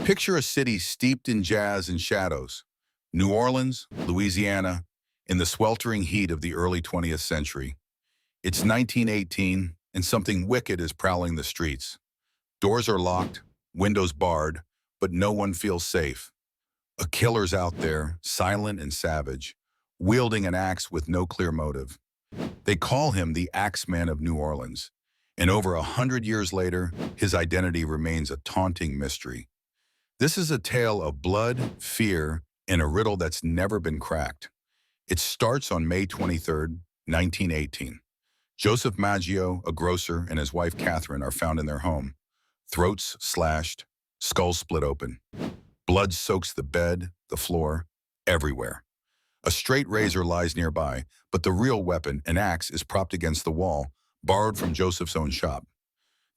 Picture a city steeped in jazz and shadows. New Orleans, Louisiana, in the sweltering heat of the early 20th century. It's 1918, and something wicked is prowling the streets. Doors are locked, windows barred, but no one feels safe. A killer's out there, silent and savage, wielding an axe with no clear motive. They call him the Axeman of New Orleans, and over 100 years later, his identity remains a taunting mystery. This is a tale of blood, fear, and a riddle that's never been cracked. It starts on May 23rd, 1918. Joseph Maggio, a grocer, and his wife Catherine are found in their home. Throats slashed, skulls split open. Blood soaks the bed, the floor, everywhere. A straight razor lies nearby, but the real weapon, an axe, is propped against the wall, borrowed from Joseph's own shop.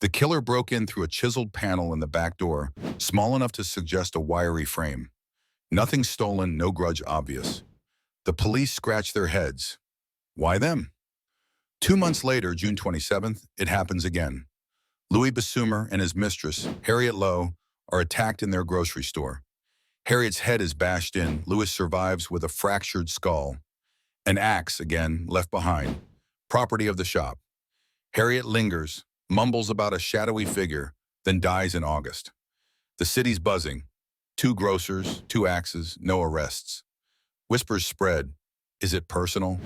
The killer broke in through a chiseled panel in the back door, small enough to suggest a wiry frame. Nothing stolen, no grudge obvious. The police scratch their heads. Why them? 2 months later, June 27th, it happens again. Louis Bessumer and his mistress, Harriet Lowe, are attacked in their grocery store. Harriet's head is bashed in. Louis survives with a fractured skull. An axe, again, left behind. Property of the shop. Harriet lingers, mumbles about a shadowy figure, then dies in August. The city's buzzing. 2 grocers, 2 axes, no arrests. Whispers spread. Is it personal?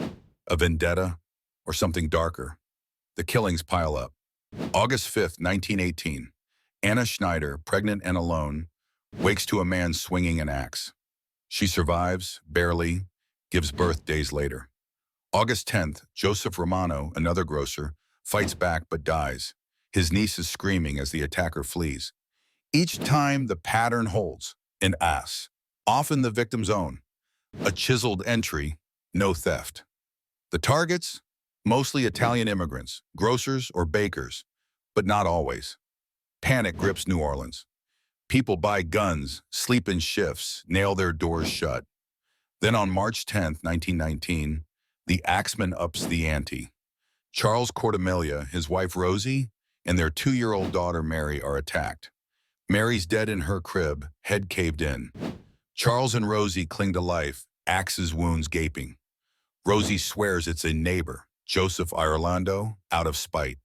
A vendetta? Or something darker? The killings pile up. August 5th, 1918. Anna Schneider, pregnant and alone, wakes to a man swinging an axe. She survives, barely, gives birth days later. August 10th, Joseph Romano, another grocer, fights back but dies. His niece is screaming as the attacker flees. Each time the pattern holds, an ass, often the victim's own. A chiseled entry, no theft. The targets? Mostly Italian immigrants, grocers or bakers, but not always. Panic grips New Orleans. People buy guns, sleep in shifts, nail their doors shut. Then on March 10th, 1919, the Axeman ups the ante. Charles Cordemelia, his wife Rosie, and their 2-year-old daughter Mary are attacked. Mary's dead in her crib, head caved in. Charles and Rosie cling to life, axes wounds gaping. Rosie swears it's a neighbor, Joseph Irlando, out of spite.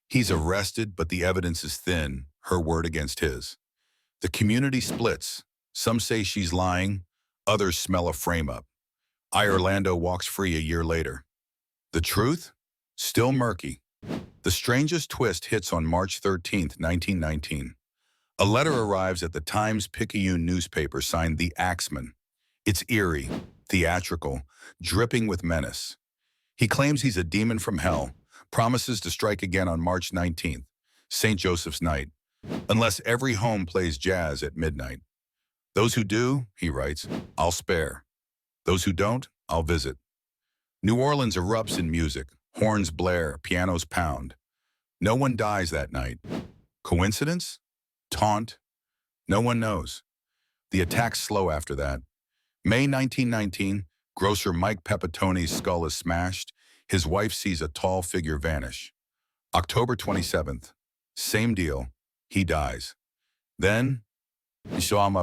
He's arrested, but the evidence is thin, her word against his. The community splits. Some say she's lying, others smell a frame-up. Irlando walks free a year later. The truth? Still murky. The strangest twist hits on March 13th, 1919. A letter arrives at the Times-Picayune newspaper signed The Axeman. It's eerie, theatrical, dripping with menace. He claims he's a demon from hell, promises to strike again on March 19th, St. Joseph's night, unless every home plays jazz at midnight. Those who do, he writes, I'll spare. Those who don't, I'll visit. New Orleans erupts in music, horns blare, pianos pound. No one dies that night. Coincidence? Taunt? No one knows. The attacks slow after that. May 1919, grocer Mike Pepitone's skull is smashed. His wife sees a tall figure vanish. October 27th, same deal. He dies. Then, Simon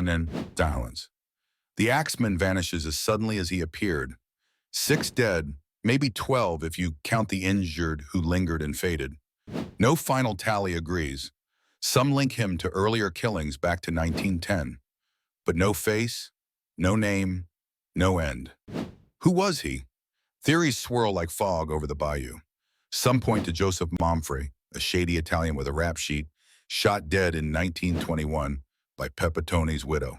and Dowlands. The Axeman vanishes as suddenly as he appeared. 6 dead, maybe 12 if you count the injured who lingered and faded. No final tally agrees. Some link him to earlier killings back to 1910. But no face, no name, no end. Who was he? Theories swirl like fog over the bayou. Some point to Joseph Momfrey, a shady Italian with a rap sheet, shot dead in 1921 by Pepitone's widow.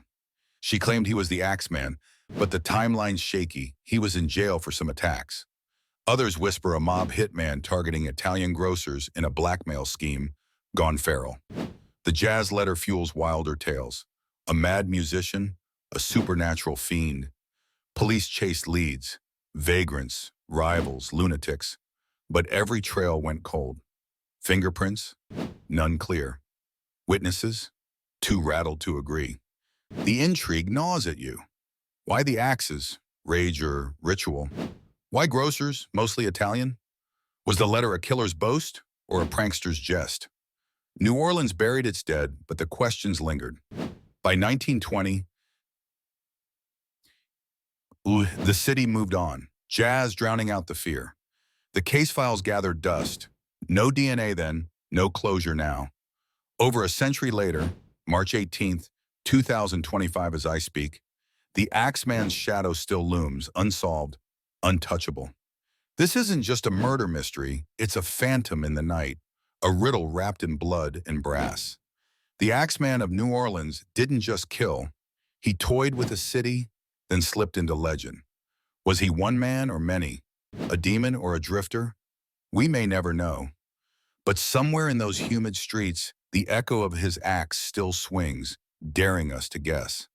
She claimed he was the Axeman, but the timeline's shaky. He was in jail for some attacks. Others whisper a mob hitman targeting Italian grocers in a blackmail scheme, gone feral. The jazz letter fuels wilder tales. A mad musician, a supernatural fiend. Police chased leads, vagrants, rivals, lunatics. But every trail went cold. Fingerprints? None clear. Witnesses? Too rattled to agree. The intrigue gnaws at you. Why the axes? Rage or ritual? Why grocers, mostly Italian? Was the letter a killer's boast or a prankster's jest? New Orleans buried its dead, but the questions lingered. By 1920, the city moved on, jazz drowning out the fear. The case files gathered dust. No DNA then, no closure now. Over a century later, March 18th, 2025 as I speak, the Axeman's shadow still looms, unsolved, untouchable. This isn't just a murder mystery, it's a phantom in the night, a riddle wrapped in blood and brass. The Axeman of New Orleans didn't just kill, he toyed with a city, then slipped into legend. Was he one man or many? A demon or a drifter? We may never know. But somewhere in those humid streets, the echo of his axe still swings, daring us to guess.